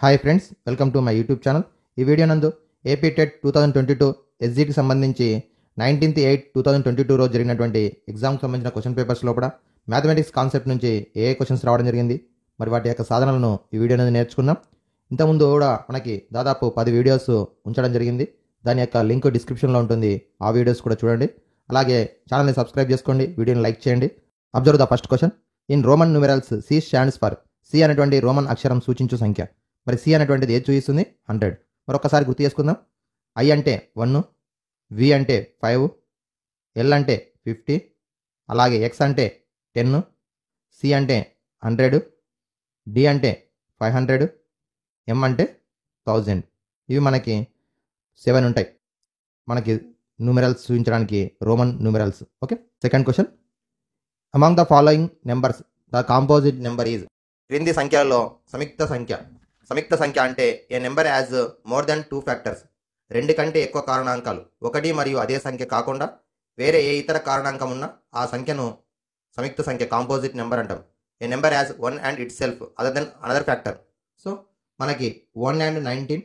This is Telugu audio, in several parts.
Hi friends, welcome to my YouTube channel. ఈ వీడియో నందు ఏపీ టెట్ 2022 ఎస్జికి సంబంధించి 19/8/2022 రోజు జరిగినటువంటి ఎగ్జామ్కి సంబంధించిన క్వశ్చన్ పేపర్స్ లోపల మ్యాథమెటిక్స్ కాన్సెప్ట్ నుంచి ఏ క్వశ్చన్స్ రావడం జరిగింది, మరి వాటి యొక్క సాధనలను ఈ వీడియో అనేది నేర్చుకుందాం. ఇంతకుముందు కూడా మనకి దాదాపు 10 వీడియోస్ ఉంచడం జరిగింది. దాని యొక్క లింక్ డిస్క్రిప్షన్లో ఉంటుంది. ఆ వీడియోస్ కూడా చూడండి. అలాగే ఛానల్ని సబ్స్క్రైబ్ చేసుకోండి, వీడియోని లైక్ చేయండి. Observe the first question. In Roman numerals C stands for. C అనేటువంటి రోమన్ అక్షరం సూచించు సంఖ్య. మరి సి అనేటువంటిది ఏది చూపిస్తుంది? 100. మరొకసారి గుర్తు చేసుకుందాం. ఐ అంటే 1, వి అంటే 5, ఎల్ అంటే 50, అలాగే ఎక్స్ అంటే 10, సి అంటే 100, డి అంటే 500, ఎం అంటే 1000. ఇవి మనకి 7 ఉంటాయి మనకి న్యూమెరల్స్ చూపించడానికి, Roman numerals. Okay. Second question. Among the following numbers the composite number is. క్రింది సంఖ్యలలో సంయుక్త సంఖ్య అంటే a number has more than 2 factors. 2 కంటే ఎక్కువ కారణాంకాలు, 1 మరియు అదే సంఖ్య కాకుండా వేరే ఏ ఇతర కారణాంకం ఉన్నా ఆ సంఖ్యను సంయుక్త సంఖ్య, కాంపోజిట్ నెంబర్ అంటాం. A number has 1 and itself other than another factor. So మనకి 1 అండ్ 19,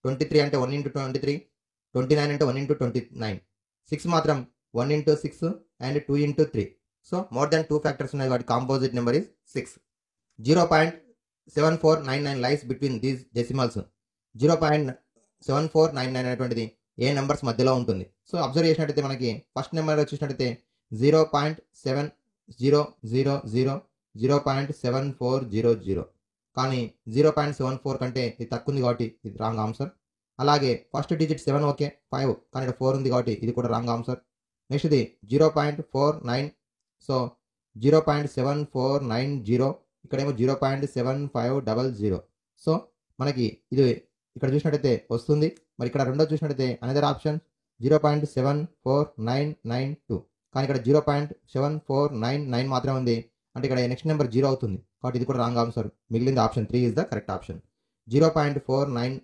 23 అంటే 1 into 23, 29 అంటే 1 into 29, 6 మాత్రం 1 into 6 and 2 into 3. So more than 2 factors ఉన్నాయి, వాటి composite number is 6. 0.7499 lies between these decimals. 0.7499 అనేటువంటిది ఏ నెంబర్స్ మధ్యలో ఉంటుంది. సో అబ్జర్వ్ చేసినట్టయితే మనకి ఫస్ట్ నెంబర్ చూసినట్టయితే 0.7000, 0.7400, కానీ 0.74 కంటే ఇది తక్కువ ఉంది కాబట్టి ఇది రాంగ్ ఆన్సర్. అలాగే ఫస్ట్ డిజిట్ 7 ఓకే, 5 కానీ ఇక్కడ 4 ఉంది కాబట్టి ఇది కూడా రాంగ్ ఆన్సర్. నెక్స్ట్ ఇది 0.49, సో 0.7490, ఇక్కడేమో 0.7500. సో మనకి ఇది ఇక్కడ చూసినట్టయితే వస్తుంది. మరి ఇక్కడ రెండో చూసినట్టయితే అనదర్ ఆప్షన్ 0.74992, కానీ ఇక్కడ 0.7499 మాత్రమే ఉంది, అంటే ఇక్కడ నెక్స్ట్ నెంబర్ 0 అవుతుంది కాబట్టి ఇది కూడా రాంగ్ ఆన్సర్. మిగిలింది option 3 is the correct option. 0.49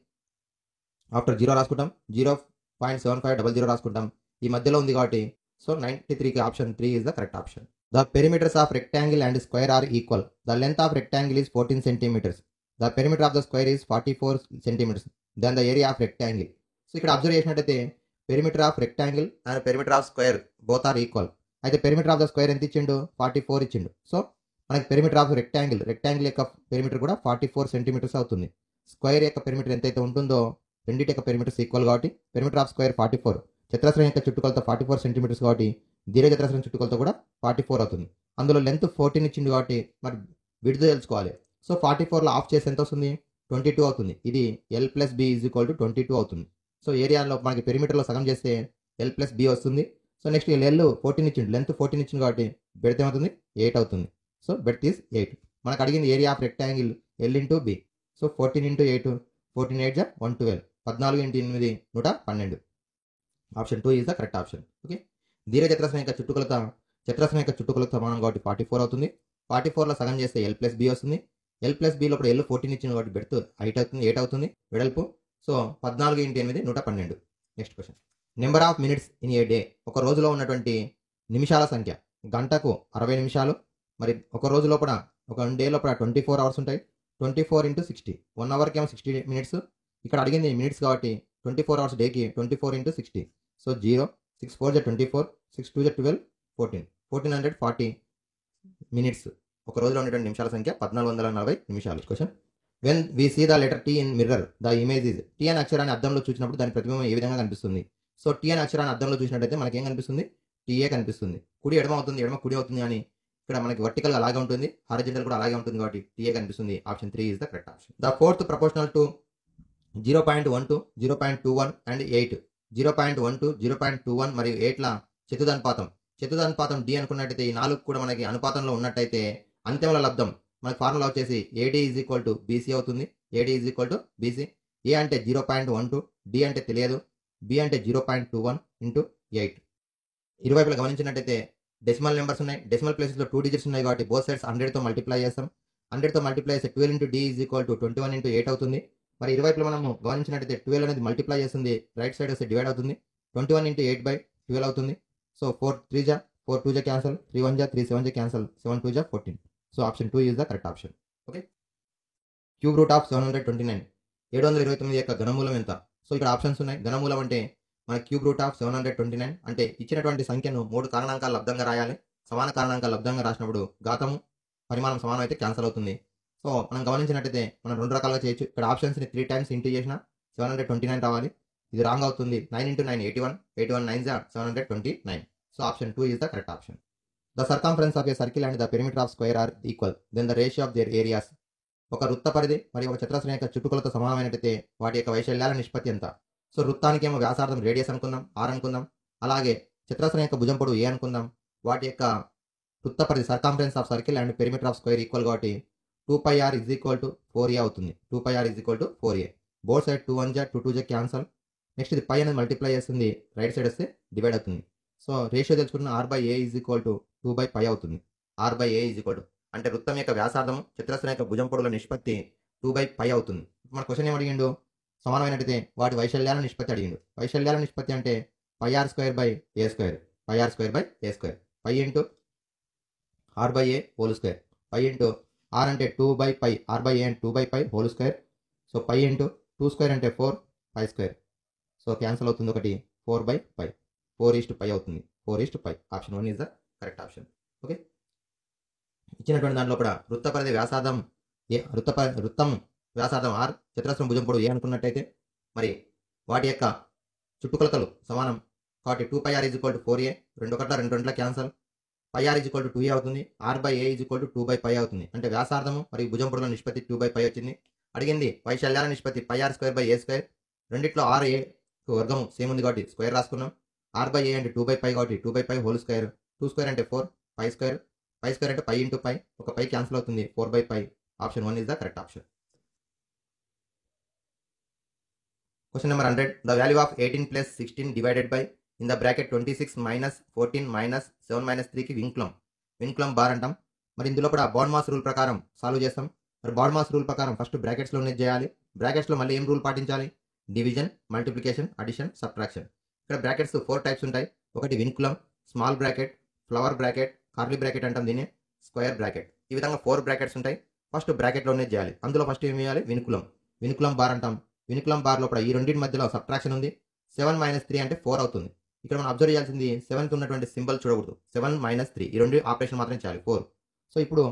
after 0 రాసుకుంటాం, 0.7500 రాసుకుంటాం, ఈ మధ్యలో ఉంది కాబట్టి సో 93కి option 3 is the correct option. The perimeters of rectangle and square are equal. The length of rectangle is 14 centimeters. The perimeter of the square is 44 centimeters. Then the area of rectangle. So ఇక్కడ అబ్జర్వ్ చేసినట్టయితే perimeter of rectangle and perimeter of square both are equal. అయితే పెరిమీటర్ ఆఫ్ ద స్క్వేర్ ఎంత ఇచ్చిండు? 44 ఇచ్చిండు. సో మనకి పెరిమీటర్ ఆఫ్ రెక్టాంగిల్ యొక్క పెరిమీటర్ కూడా 44 సెంటీమీటర్స్ అవుతుంది. స్క్వేర్ యొక్క పెరిమీటర్ ఎంతైతే ఉంటుందో రెండింటి యొక్క పెరిమీటర్స్ ఈక్వల్ కాబట్టి పెరిమీటర్ ఆఫ్ స్క్వేర్ 44, చతురస్రం యొక్క చుట్టుకొలత 44 సెంటీమీటర్స్ కాబట్టి దీర్ఘచతురస్రం చుట్టుకొలత కూడా 44 అవుతుంది. అందులో లెంత్ 14 ఇచ్చింది కాబట్టి మరి విడ్త్ తెలుసుకోవాలి. సో 44లో ఆఫ్ చేసి ఎంత వస్తుంది? 22 అవుతుంది. ఇది L + B = 22 అవుతుంది. సో ఏరియాలో మనకి పెరిమీటర్లో సగం చేస్తే L + B వస్తుంది. సో నెక్స్ట్ L 14 ఇచ్చిండు, లెంత్ 14 ఇచ్చింది కాబట్టి బెడ్త్ ఏమవుతుంది? 8 అవుతుంది. So breadth is 8. మనకు అడిగింది area of rectangle L × B. So 14 × 8, 14 8 = 112, 14 × 8 112. Option 2 is the correct option. Okay. దీర్ఘచతురస్రం యొక్క చుట్టుకొలత సమానం కాబట్టి 44 అవుతుంది. 44లో సగం చేస్తే L + B వస్తుంది. L + B లోపల L 14 ఇచ్చింది కాబట్టి బెడ్త్ 8 అవుతుంది వెడల్పు. So 14 × 8 112. Next question. Number of minutes in a day. ఒక రోజులో ఉన్నటువంటి నిమిషాల సంఖ్య. గంటకు 60 నిమిషాలు. మరి ఒక రోజు లోపల, ఒక డే లోపల 24 అవర్స్ ఉంటాయి. 24 × 60, 1 అవర్కి ఏమో 60 మినిట్స్. ఇక్కడ అడిగింది మినిట్స్ కాబట్టి 24 అవర్స్ డేకి 24 × 60. So 0, 6 4 = 24, 6 2 = 12, 14, 1440 minutes. ఒక రోజులో ఉన్నటువంటి నిమిషాల సంఖ్య 1440 నిమిషాలు. Question. When we see the letter T in mirror the image is. T అనే అక్షరాన్ని అద్దంలో చూసినప్పుడు దాని ప్రతిబింబం ఏ విధంగా కనిపిస్తుంది? సో టీ అనే అక్షరాన్ని అద్దంలో చూసినట్టయితే మనకి ఏం కనిపిస్తుంది? టీఏ కనిపిస్తుంది. కుడి ఎడమ అవుతుంది, ఎడమ కుడి అవుతుంది అని ఇక్కడ మనకి వర్టికల్ అలాగే ఉంటుంది, హారిజంటల్ కూడా అలాగే ఉంటుంది కాబట్టి టీఏ కనిపిస్తుంది. Option 3 is the correct option. The fourth proportional to 0.12, 0.21 and 8. 0.12, 0.21 మరియు 8ల చతురనుపాతం D అనుకున్నట్టయితే ఈ 4 కూడా మనకి అనుపాతంలో ఉన్నట్టయితే అంత్యముల లబ్ధం మనకి ఫార్ములా వచ్చేసి AD = BC అవుతుంది. AD = BC. A అంటే 0.12, D అంటే తెలియదు, B అంటే 0.21 × 8. ఇరువైపులా గమనించినట్టయితే డెసిమల్ నెంబర్స్ ఉన్నాయి. డెసిమల్ ప్లేసెస్లో 2 డిజిట్స్ ఉన్నాయి కాబట్టి బోత్ సైడ్స్ 100తో మల్టిప్లై చేస్తాం. 100తో మల్టిప్లై చేస్తే 12 × D = 21 × 8 అవుతుంది. మరి ఇరువైపులో మనము గమనించినట్టయితే 12 అనేది మల్టిప్లై చేస్తుంది, రైట్ సైడ్ వస్తే డివైడ్ అవుతుంది. 21 × 8/12 అవుతుంది. So 4 3 = 4 2 cancel, 3 1 = 3 7 cancel, 7 2 = 14. So option 2 is the correct option. Okay. Cube root of 729 729 యొక్క ఘనమూలం ఎంత? సో ఇక్కడ ఆప్షన్స్ ఉన్నాయి. ఘనమూలం అంటే మన క్యూబ్ రూట్ ఆఫ్ 729 అంటే ఇచ్చినటువంటి సంఖ్యను 3 కారణాంకాల లబ్దంగా రాయాలి. సమాన కారణాంకాల లబ్దంగా రాసినప్పుడు ఘాతము పరిమాణం సమానం అయితే క్యాన్సల్ అవుతుంది. సో మనం గమనించినట్టయితే మనం 2 రకాలుగా చేయొచ్చు. ఇక్కడ ఆప్షన్స్ని 3 టైమ్స్ ఇంటూ చేసిన 729 రావాలి. ఇది రాంగ్ అవుతుంది. 9 into 9 81, 81 9s are 729. So option 2 is the correct option. The circumference of a circle and the perimeter of square are equal. Then the ratio of their areas. ఒక వృత్త పరిధి మరియు ఒక చతురస్రం యొక్క చుట్టుకొలత సమానమైనట్టయితే వాటి యొక్క వైశాల్యాల నిష్పత్తి ఎంత? సో వృత్తానికి ఏమో వ్యాసార్థం రేడియస్ అనుకుందాం, ఆర్ అనుకుందాం. అలాగే చతురస్రం యొక్క భుజం పొడవు ఏ అనుకుందాం. వాటి యొక్క వృత్త పరిధి circumference of circle and perimeter of square equal కాబట్టి 2πr is equal to 4a అవుతుంది. 2πr is equal to 4a. Both side 2 1 2 2 cancel. Next ఇది పై అనేది మల్టిప్లై చేస్తుంది, రైట్ సైడ్ వస్తే డివైడ్ అవుతుంది. సో రేషియో తెలుసుకుంటున్న r/a is equal to 2/π అవుతుంది. r/a is equal to అంటే వృత్తం యొక్క వ్యాసార్థము చతురస్రం యొక్క భుజం పొడవుల నిష్పత్తి 2/π అవుతుంది. మన క్వశ్చన్ ఏం అడిగిండు? సమానమైనట్టయితే వాటి వైశాల్యాల నిష్పత్తి అడిగిండు. వైశాల్యాల నిష్పత్తి అంటే πr² π pi into r/a whole square. Pi into r అంటే 2/π, r/a అంటే 2/π whole square. So pi into 2² అంటే 4 π². సో క్యాన్సల్ అవుతుంది ఒకటి 4/π. 4:π అవుతుంది. 4:π. Option 1 is the correct option. Okay, ఇచ్చినటువంటి దాంట్లో కూడా వృత్త పరిధి వ్యాసార్థం ఏ, వృత్తం వ్యాసార్థం ఆర్, చతురస్రం భుజం పొడవు ఏ అనుకున్నట్టయితే మరి వాటి యొక్క చుట్టుకొలతలు సమానం కాబట్టి 2πr is equal to 4a. 2 1 2 2 cancel. πr is equal to 2a అవుతుంది. r/a is equal to 2/π అవుతుంది. అంటే వ్యాసార్థము మరియు భుజం పొడవుల నిష్పత్తి 2/π వచ్చింది. అడిగింది వైశాల్యాల నిష్పత్తి πr²/a². రెండిట్లో r a వర్గము సేమ్ ఉంది కాబట్టి స్క్వేర్ రాసుకున్నాం. r/a అంటే 2/π కాబట్టి 2/π హోల్ స్క్వేర్. 2² అంటే 4 π². π² అంటే π ఇంటూ π, ఒక π క్యాన్సిల్ అవుతుంది. 4/π. Option 1 is the correct option. Question number 100. The value of 18 + 16 divided by in the bracket 26 - 14 - 7 - 3కి విన్కులం బార్ అంటాం. మరి ఇందులో కూడా బాండ్-మాస్ రూల్ ప్రకారం సాల్వ్ చేస్తాం. మరి బాండ్-మాస్ రూల్ ప్రకారం ఫస్ట్ బ్రాకెట్స్లో ఉన్నది చేయాలి. బ్రాకెట్స్లో మళ్ళీ ఏం రూల్ పాటించాలి? Division, multiplication, addition, subtraction. ఇక్కడ బ్రాకెట్స్ 4 టైప్స్ ఉంటాయి. ఒకటి విన్కులం, small bracket, flower bracket, curly bracket అంటాం దీన్ని, స్క్వేర్ బ్రాకెట్. ఈ విధంగా 4 బ్రాకెట్స్ ఉంటాయి. ఫస్ట్ బ్రాకెట్లోనే చేయాలి. అందులో ఫస్ట్ ఏం చేయాలి? విన్కులం బార్ అంటాం. విన్కులం బార్ లోపల ఈ రెండింటి మధ్యలో సబ్ట్రాక్షన్ ఉంది. 7 - 3 అంటే 4 అవుతుంది. ఇక్కడ మనం అబ్జర్వ్ చేయాల్సింది 7th ఉన్నటువంటి సింబల్ చూడకూడదు. 7 - 3 ఈ రెండు ఆపరేషన్ మాత్రం చేయాలి. 4. సో ఇప్పుడు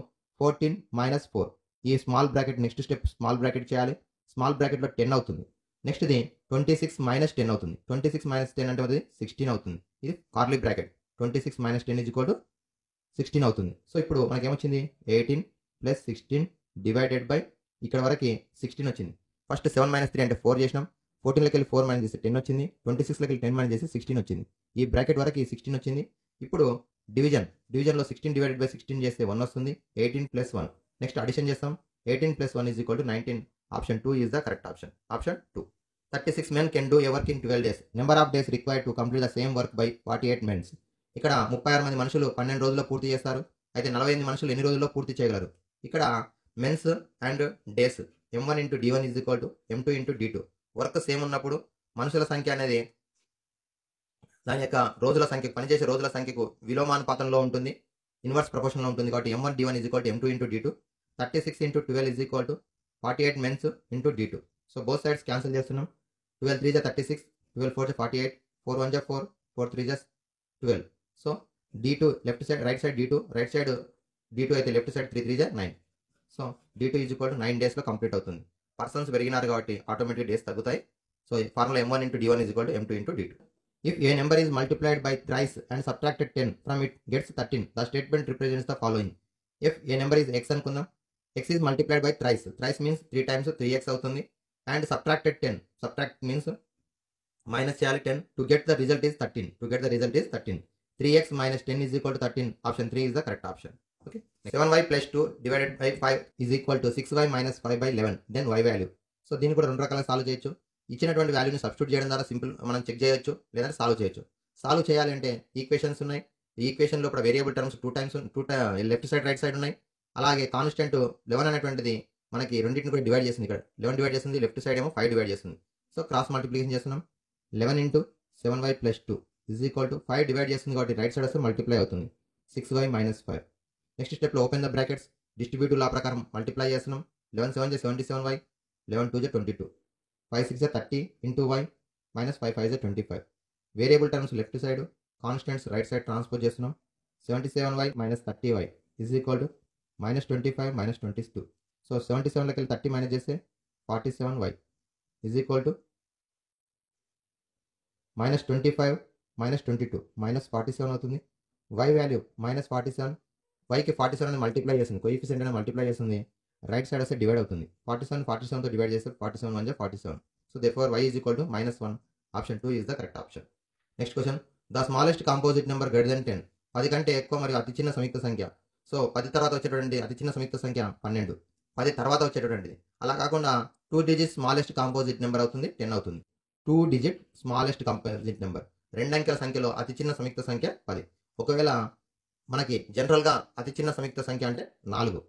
14 - 4 ఈ small bracket next step small bracket చేయాలి. స్మాల్ బ్రాకెట్లో 10 అవుతుంది. నెక్స్ట్ ఇది 26 - 10 అవుతుంది. 26 - 10 అంటే అది 16 అవుతుంది. ఇది కార్లీ బ్రాకెట్. 26 - 10 = 16 అవుతుంది. సో ఇప్పుడు మనకేమొచ్చింది? 18 + 16 డివైడెడ్ బై ఇక్కడ వరకు 16 వచ్చింది. ఫస్ట్ 7 - 3 అంటే 4 చేసినాం. 14లోకి వెళ్ళి 4 మైనస్ చేస్తే 10 వచ్చింది. 26లోకి వెళ్ళి 10 మైనస్ చేసి 16 వచ్చింది. ఈ బ్రాకెట్ వరకు 16 వచ్చింది. ఇప్పుడు డివిజన్లో 16 డివైడెడ్ బై 16 చేస్తే 1 వస్తుంది. 18 + 1. నెక్స్ట్ అడిషన్ చేస్తాం. 18 + 1 = 19. Option 2 is the correct option. Option 2. 36 men can do a work in 12 days. Number of days required to complete the same work by 48 men. ఇక్కడ 36 మంది మనుషులు 12 రోజుల్లో పూర్తి చేస్తారు. అయితే 48 మనుషులు ఎన్ని రోజుల్లో పూర్తి చేయగలరు? ఇక్కడ mens and days m1 × d1 = m2 × d2. Work same ఉన్నప్పుడు మనుషుల సంఖ్య అనేది దాని యొక్క రోజుల సంఖ్య, పనిచేసే రోజుల సంఖ్యకు విలోమానుపాతంలో ఉంటుంది, ఇన్వర్స్ ప్రపోర్షన్లో ఉంటుంది. కాబట్టి m1 d1 = m2 × d2. 36 × 12 = 48 men × d2. So both sides cancel చేస్తున్నాం. 12 3 36, 12 4 48, 4 1 4, 4 3 12. So d2 left side, right side d2, right side d2 అయితే లెఫ్ట్ సైడ్ 3 3 9. సో d2 = 9 డేస్లో కంప్లీట్ అవుతుంది. పర్సన్స్ పెరిగినారు కాబట్టి ఆటోమేటిక్ డేస్ తగ్గుతాయి. So formula m1 × d1 = m2 × d2. If A number is multiplied by thrice and subtracted 10 from it gets 13, the statement represents the following. If A number is x అనుకుందాం. x is multiplied by thrice. thrice means 3 times 3x అవుతుంది. And subtracted 10. Subtract means minus చేయాలి 10. To get the result is 13. 3x - 10 = 13. Option 3 is the correct option. Okay, 7y + 2 divided by 5 = 6y - 5/11. Then y value. So దీన్ని కూడా 2 రకాలుగా సాల్వ్ చేయొచ్చు. ఇచ్చినటువంటి వాల్యూని సబ్స్టిట్యూట్ చేయడం ద్వారా సింపుల్ మనం చెక్ చేయొచ్చు, లేదంటే సాల్వ్ చేయొచ్చు. సాల్వ్ చేయాలి అంటే ఈక్వేషన్స్ ఉన్నాయి. ఈ ఈక్వేషన్లో కూడా variable terms 2 times left side right side ఉన్నాయి. అలాగే కాన్స్టెంట్ 11 అనేటువంటిది మనకి రెండింటిని కూడా డివైడ్ చేస్తుంది. ఇక్కడ 11 డివైడ్ చేస్తుంది, లెఫ్ట్ సైడ్ ఏమో 5 డివైడ్ చేస్తుంది. సో క్రాస్ మల్టిప్లికేషన్ చేస్తున్నాం. 11 × 7y + 2 = 5 డివైడ్ చేస్తుంది కాబట్టి రైట్ సైడ్ వస్తే మల్టిప్లై అవుతుంది. 6y - 5. నెక్స్ట్ స్టెప్లో ఓపెన్ ద బ్రాకెట్స్, డిస్ట్రిబ్యూటివ్ లా ప్రకారం మల్టిప్లై చేస్తున్నాం. 11 7 77y, 11 2 22, 5 6 30 into y minus 5 5 25. Variable terms left side, constants right side transpose చేస్తున్నాం. 77y minus 30y is equal to minus 25 minus 22. So 77లోకి వెళ్ళి 30 మైనస్ చేస్తే 47y is equal to minus 25 minus 22 minus 47 అవుతుంది. y వాల్యూ minus 47, వైకి 47 అని మల్టిప్లై చేస్తుంది, కోఎఫిషియంట్ అని మల్టిప్లై చేస్తుంది, రైట్ సైడ్ వస్తే డివైడ్ అవుతుంది. 47 47తో డివైడ్ చేస్తే 47 1 47. So therefore y is equal to -1. Option 2 is the correct option. Next question, the smallest composite number greater than 10. 10 కంటే ఎక్కువ మరియు అతి చిన్న సంయుక్త సంఖ్య. సో 10 తర్వాత వచ్చేటువంటి అతి చిన్న సంయుక్త సంఖ్య 12, 10 తర్వాత వచ్చేటువంటిది. అలా కాకుండా 2 డిజిట్ స్మాలెస్ట్ కాంపోజిట్ నెంబర్ అవుతుంది, 10 అవుతుంది. 2 డిజిట్ స్మాలెస్ట్ కాంపోజిట్ నెంబర్, 2 అంకెల సంఖ్యలో అతి చిన్న సంయుక్త సంఖ్య 10. ఒకవేళ మనకి జనరల్గా అతి చిన్న సంయుక్త సంఖ్య అంటే 4,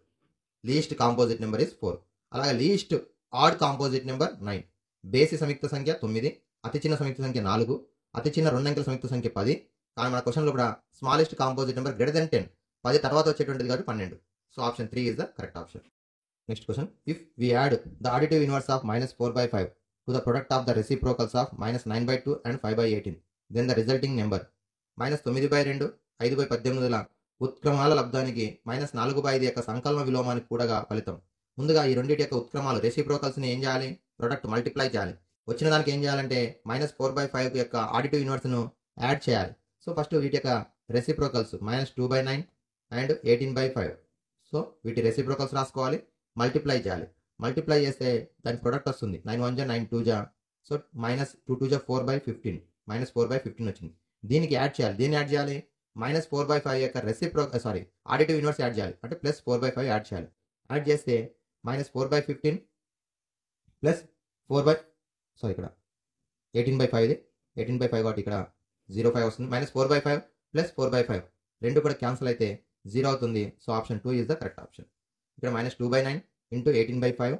లీస్ట్ కాంపోజిట్ నెంబర్ ఇస్ 4. అలాగే లీస్ట్ ఆడ్ కాంపోజిట్ నెంబర్ 9, బేసి సంయుక్త సంఖ్య 9, అతి చిన్న సంయుక్త సంఖ్య 4, అతి చిన్న 2 అంకెల సంయుక్త సంఖ్య 10. కానీ మన క్వశ్చన్లో కూడా smallest composite number greater than 10, 10 తర్వాత వచ్చేటువంటిది కాబట్టి 12. So option 3 is the correct option. Next question, if we add the additive inverse of -4/5 to the product of the reciprocals of -9/2 and 5/18, then the resulting number -9/2, 5/18ల ఉత్క్రమాల లబ్ధానికి -4/5 యొక్క సంకలన విలోమానికి కూడగా ఫలితం. ముందుగా ఈ రెండింటి యొక్క ఉత్క్రమాలు రెసిప్రోకల్స్ని ఏం చేయాలి, ప్రొడక్ట్ మల్టిప్లై చేయాలి. వచ్చిన దానికి ఏం చేయాలంటే -4/5 యొక్క ఆడిటివ్ ఇన్వర్స్ను యాడ్ చేయాలి. సో ఫస్ట్ వీటి యొక్క రెసిప్రోకల్స్ -2/9 అండ్ 18/5. సో వీటి రెసిప్రోకల్స్ రాసుకోవాలి, మల్టిప్లై చేయాలి. మల్టిప్లై చేస్తే దాని ప్రొడక్ట్ వస్తుంది 9 1 9 2 సో -2 2 4/15, -4/15 వచ్చింది. దీనికి యాడ్ చేయాలి. దీన్ని యాడ్ చేయాలి, -4/5 యొక్క ఆడిటివ్ ఇన్వర్స్ యాడ్ చేయాలి, అంటే +4/5 యాడ్ చేయాలి. యాడ్ చేస్తే -4/15 ప్లస్ ఇక్కడ 18/5, 18/5 కాబట్టి ఇక్కడ 0.5 వస్తుంది. -4/5 ప్లస్ 4/5 రెండు కూడా క్యాన్సిల్ అయితే 0 అవుతుంది. So option 2 is the correct option. ఇక్కడ -2/9 ఇంటూ 18/5,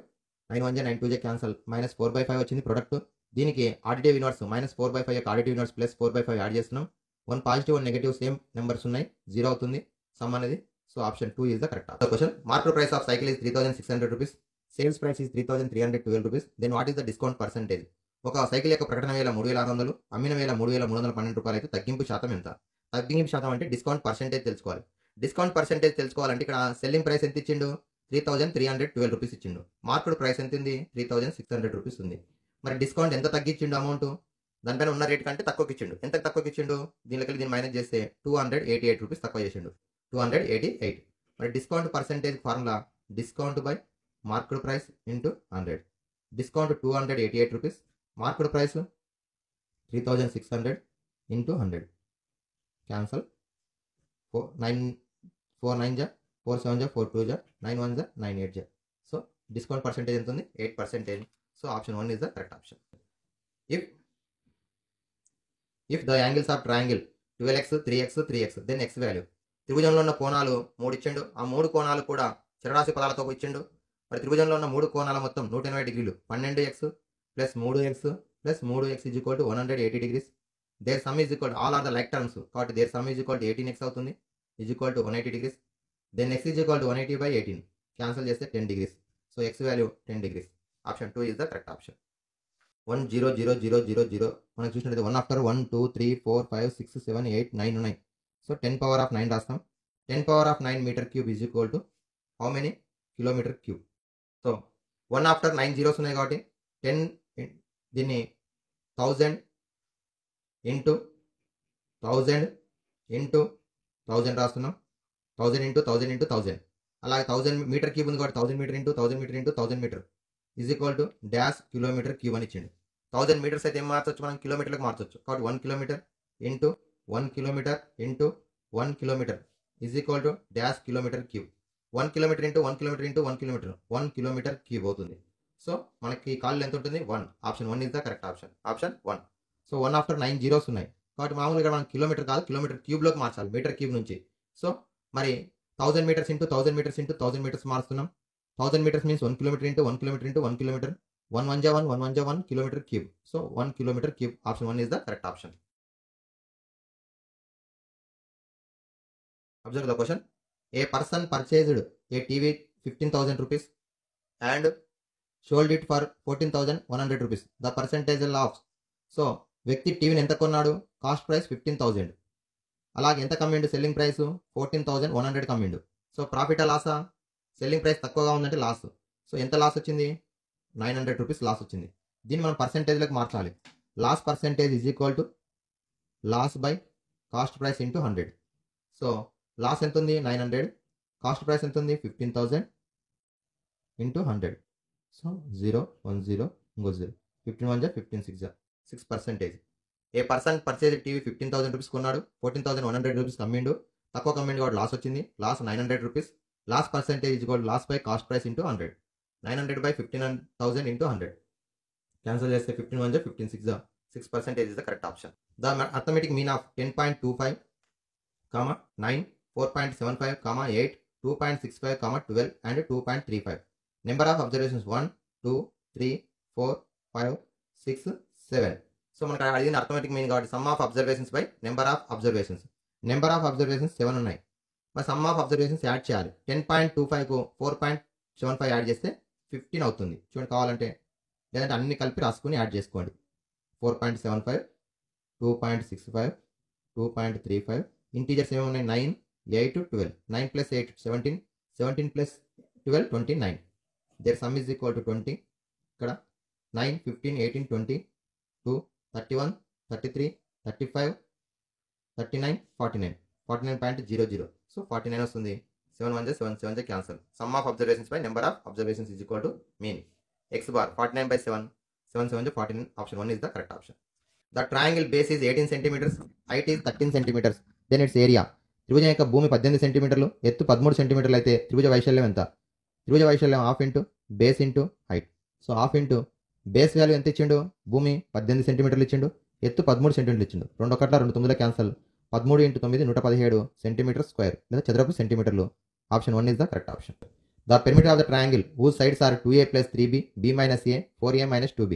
9 1 9 2 క్యాన్సల్, -4/5 వచ్చింది ప్రొడక్ట్. దీనికి ఆడిటివ్ ఇన్వర్స్ -4/5 యొక్క ఆడిటివ్ ఇన్వర్స్ +4/5 యాడ్ చేస్తున్నాం. 1 పాజిటివ్ 1 నెగిటివ్ సేమ్ నెంబర్స్ ఉన్నాయి, 0 అవుతుంది సమ్ అనేది. So option 2 is the correct option. Question, market price of cycle is 3,600 rupees, sales price is 3,312 rupees, then what is the discount percentage? ఒక సైకిల్ యొక్క ప్రకటన వేల 3,600, అమ్మిన వేల 3,312 రూపాయలు అయితే తగ్గింపు శాతం ఎంత? తగ్గింపు శాతం అంటే డిస్కౌంట్ పర్సెంటేజ్ తెలుసుకోవాలి. డిస్కౌంట్ పర్సెంటేజ్ తెలుసుకోవాలంటే ఇక్కడ సెల్లింగ్ ప్రైస్ ఎంత ఇచ్చిండు, 3,312 రూపీస్ ఇచ్చిండు. మార్కెట్ ప్రైస్ ఎంత ఉంది, 3,600 రూపీస్ ఉంది. మరి డిస్కౌంట్ ఎంత తగ్గించిండు అమౌంట్? దానిపైన ఉన్న రేట్ కంటే తక్కువకి ఇచ్చిండు. ఎంత తక్కువకి ఇచ్చిండు? దీనిలోకి దీన్ని మైనస్ చేస్తే 288 రూపీస్ తక్కువ చేసిండు, 288. మరి discount percentage formula discount by market price into 100. Discount 288 rupees, market price 3,600 into 100. Cancel, 4 9 4 7 4 2 9 1 9 8. So discount percentage ఎంత ఉంది, 8%. So option 1 is the correct option. If the angles of triangle 12x 3x 3x, then x value. త్రిభుజంలో ఉన్న కోణాలు 3 ఇచ్చిండు, ఆ 3 కోణాలు కూడా చరరాశి పదాలతో ఇచ్చిండు. మరి త్రిభుజంలో ఉన్న 3 కోణాల మొత్తం 180 డిగ్రీలు, 12x plus 3x plus 3x is equal to 180 degrees. Their sum is equal, all are the like terms కాబట్టి their sum is equal to 18x అవుతుంది, is equal to 180 degrees. Then x is equal to 180/18, cancel చేస్తే 10 degrees. So x value 10 degrees. Option 2 is the correct option. 1 0 0 0 0 0 మనం చూసినట్లయితే 1 after 1 2 3 4 5 6 7 8 9 ఉన్నాయి. సో 10 power of 9 రాస్తాం. 10 power of 9 meter cube is equal to how many kilometer cube? So 1 after 9 zeros ఉన్నాయి కాబట్టి 10 దీన్ని 1000 ఇంటూ 1000 ఇంటూ 1000 రాస్తున్నాం. 1000 ఇంటూ 1000 ఇంటూ 1000. అలాగే 1000 మీటర్ క్యూబ్ ఉంది కాబట్టి 1000 meter into 1000 meter into 1000 meter is equal to dash kilometer cube అని ఇచ్చిండు. 1000 మీటర్స్ అయితే ఏం మార్చొచ్చు, మనం కిలోమీటర్లకు మార్చొచ్చు కాబట్టి 1 kilometre into 1 kilometre into 1 kilometer is equal to dash kilometer cube. 1 kilometre into 1 kilometre into 1 kilometre 1 kilometre cube అవుతుంది. సో మనకి కాళ్ళు ఎంత ఉంటుంది, 1. Option 1 is the correct option. Option 1. So 1 after 9 zeros ఉన్నాయి కాబట్టి మామూలుగా మనం కిలోమీటర్ కాదు కిలోమీటర్ క్యూబ్లోకి మార్చాలి, మీటర్ క్యూబ్ నుంచి. సో మరి 1000 metres into 1000 metres into 1000 metres మారుస్తున్నాం. 1000 metres means 1 kilometre into 1 kilometre into 1 kilometre, 1 1 1 1 1 1 kilometre cube. So 1 kilometre cube. Option 1 is the correct option. Observe the question. A person purchased a TV 15,000 rupees and sold it for 14,100 rupees. The percentage of. So వ్యక్తి టీవీని ఎంత కొన్నాడు? Cost price 15,000. అలాగే ఎంత కమ్మిండు? సెల్లింగ్ ప్రైస్ 14,100 కమ్మిండు. సో ప్రాఫిటా లాసా? సెల్లింగ్ ప్రైస్ తక్కువగా ఉందంటే లాస్. సో ఎంత లాస్ వచ్చింది? 900 రూపీస్ లాస్ వచ్చింది. దీన్ని మనం పర్సెంటేజ్లోకి మార్చాలి. Loss percentage is equal to loss by cost price into 100. So loss ఎంత ఉంది? 900. కాస్ట్ ప్రైస్ ఎంత ఉంది? 15,000 ఇంటూ 100. సో 0 1 0 ఇంకో 0. 15 1 15 6%. A person purchase TV 15,000 rupees కొన్నాడు, 14,100 రూపీస్ కమ్మిండు. తక్కువ కమ్మిండు కాబట్టి లాస్ వచ్చింది. Loss 900 rupees. Loss percentage is equal loss by cost price into 100. 900 by 15,000 into 100. Cancel చేస్తే 15 1 15 6% is the correct option. The arithmetic mean of 10.25, 9, 4.75, 8, 2.65, 12 and 2.35. Number of observations 1, 2, 3, 4, 5, 6, 7. So మనకు అడిగిన arithmetic mean కాబట్టి sum of observations by number of observations. Number of observations 7 ఉన్నాయి. మరి sum of observations యాడ్ చేయాలి. 10.25కు 4.75 యాడ్ చేస్తే 15 అవుతుంది. చూడండి కావాలంటే, లేదంటే అన్ని కలిపి రాసుకుని యాడ్ చేసుకోండి. 4.75, 2.65, 2.35. ఇంటీజర్స్ ఏమి ఉన్నాయి? 9, 8, 12. 9 plus 8 17, 17 plus 12 29. Their sum is equal to 20. ఇక్కడ 9, 15, 18, 20, 2, 31, 33, 35, 39, 49. 49.00. సో 49 వస్తుంది. 7 1 7 7 cancel. Some of observations by number of observations is equal to mean. X bar 49/7, 7 7 14. Option 1 is the correct option. The triangle base is 18 centimeters, height is 13 centimeters. Then its area. త్రిభుజం యొక్క భూమి 18 సెంటీమీటర్లు, ఎత్తు 13 సెంటీమీటర్లు అయితే త్రిభుజ వైశాల్యం ఎంత? త్రిభుజ వైశాల్యం half into base into height. So half into base value ఎంత ఇచ్చిండు? భూమి 18 సెంటీమీటర్లు ఇచ్చిండు, ఎత్తు 13 సెంటీమీటర్లు ఇచ్చిండు. 2 1 2 9 క్యాన్సల్. 13 × 9 117 సెంటీమీటర్ స్క్వేర్ లేదా చదరపు సెంటీమీటర్లు. Option 1 is the correct option. The perimeter of the triangle whose sides are 2a plus 3b, b minus a, 4a minus 2b.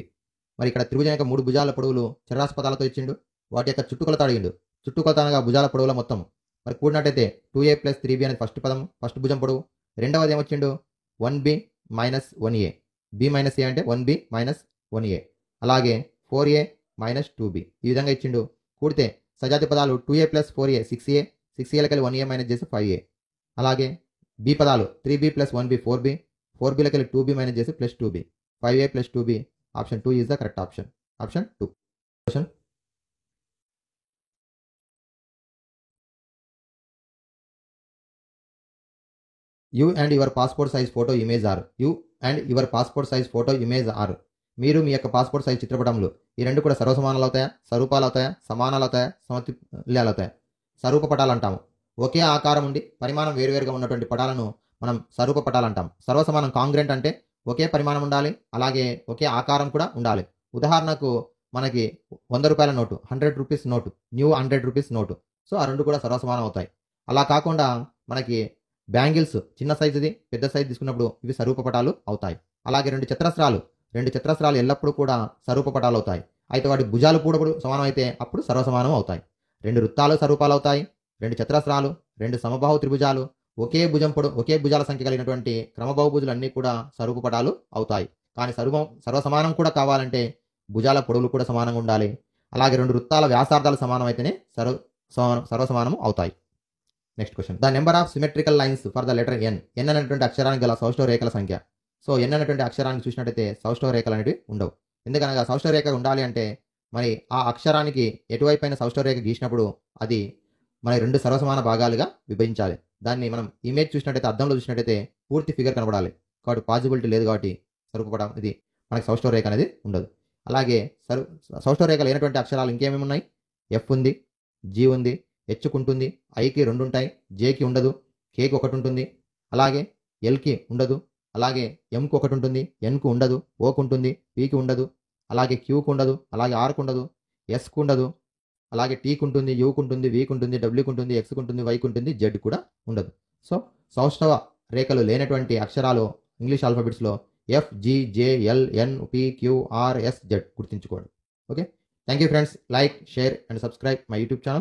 మరి ఇక్కడ త్రిభుజం యొక్క 3 భుజాల పొడవులు చరాస్ పదాలతో ఇచ్చిండు. వాటి యొక్క చుట్టుకొలత అడిగిండు. చుట్టుకొలత అనగా భుజాల పొడవుల మొత్తం. మరి కూడినట్టయితే 2a plus 3b అనేది ఫస్ట్ పదం, ఫస్ట్ భుజం పొడవు. రెండవది ఏమొచ్చిండు? 1b minus 1a. b minus a అంటే 1b minus 1a. అలాగే 4a minus 2b. ఈ విధంగా ఇచ్చిండు. కూడితే సజాతి పదాలు 2a plus 4a 6a, 6a లకెళ్ళి 1a minus చేసి 5a. అలాగే బి పదాలు 3b plus 1b 4b, 4b లకెళ్ళి 2b మైనస్ చేసి plus 2b, 5a plus 2b. Option 2 is the correct option. Option 2. Question. You and your passport size photo image are. You and your passport size photo image are. మీరు మీ యొక్క పాస్పోర్ట్ సైజ్ చిత్రపటంలో ఈ రెండు కూడా సర్వసమానాలు అవుతాయా, స్వరూపాలు అవుతాయా, సమానాలు అవుతాయా, సమతుల్యాలు అవుతాయా? స్వరూప పటాలు అంటాము. ఒకే ఆకారం ఉండి పరిమాణం వేరువేరుగా ఉన్నటువంటి పటాలను మనం స్వరూప పటాలు అంటాం. సర్వసమానం కాంగ్రెంట్ అంటే ఒకే పరిమాణం ఉండాలి, అలాగే ఒకే ఆకారం కూడా ఉండాలి. ఉదాహరణకు మనకి 100 రూపాయల note, 100 rupees note, new 100 rupees note. So ఆ రెండు కూడా సర్వసమానం అవుతాయి. అలా కాకుండా మనకి బ్యాంగిల్స్ చిన్న సైజుది, పెద్ద సైజు తీసుకున్నప్పుడు ఇవి స్వరూప పటాలు అవుతాయి. అలాగే రెండు చతురస్రాలు ఎల్లప్పుడూ కూడా స్వరూప పటాలు అవుతాయి. అయితే వాటి భుజాలు కూడా సమానం అయితే అప్పుడు సర్వసమానం అవుతాయి. రెండు వృత్తాలు స్వరూపాలు అవుతాయి. రెండు చతురస్రాలు, రెండు సమబాహు త్రిభుజాలు, ఒకే భుజాల సంఖ్య కలిగినటువంటి క్రమబహుభుజులు అన్నీ కూడా స్వరూప పటాలు అవుతాయి. కానీ సర్వసమానం కూడా కావాలంటే భుజాల పొడవులు కూడా సమానంగా ఉండాలి. అలాగే రెండు వృత్తాల వ్యాసార్థాలు సమానం అయితేనే సర్వసమానం అవుతాయి. Next question. The number of symmetrical lines for the letter N. N అనేటువంటి అక్షరానికి గల సౌష్ఠవ రేఖల సంఖ్య. సో ఎన్ అనేటువంటి అక్షరానికి చూసినట్టయితే సౌష్ఠవ రేఖలు అనేవి ఉండవు. ఎందుకనగా సౌష్ఠవ రేఖ ఉండాలి అంటే మరి ఆ అక్షరానికి ఎటువైపైన సౌష్ఠవ రేఖ గీసినప్పుడు అది మన రెండు సర్వసమాన భాగాలుగా విభజించాలి. దాన్ని మనం ఇమేజ్ చూసినట్టయితే, అద్దంలో చూసినట్టయితే పూర్తి ఫిగర్ కనబడాలి. కాబట్టి పాసిబిలిటీ లేదు, కాబట్టి స్వరూపపటం ఇది మనకి సౌష్ఠవ రేఖ అనేది ఉండదు. అలాగే సౌష్ఠవ రేఖ లేనటువంటి అక్షరాలు ఇంకేమేమి ఉన్నాయి? ఎఫ్ ఉంది, జీ ఉంది, హెచ్కి ఉంటుంది, ఐకి 2 ఉంటాయి, జేకి ఉండదు, కేకి 1 ఉంటుంది, అలాగే ఎల్కి ఉండదు, అలాగే ఎంకి 1 ఉంటుంది, ఎన్కు ఉండదు, ఓకు ఉంటుంది, పీకి ఉండదు, అలాగే క్యూకు ఉండదు, అలాగే ఆర్కు ఉండదు, ఎస్కు ఉండదు, అలాగే టీకి ఉంటుంది, యూకు ఉంటుంది, వీకు ఉంటుంది, డబ్ల్యూకి ఉంటుంది, ఎక్స్కి ఉంటుంది, వైకి ఉంటుంది, జెడ్ కూడా ఉండదు. సో సౌష్ఠవ రేఖలు లేనటువంటి అక్షరాలు ఇంగ్లీష్ ఆల్ఫాబెట్స్లో F, G, J, L, N, P, Q, R, S, Z గుర్తుంచుకోండి. Okay, thank you friends. Like, share and subscribe my YouTube channel.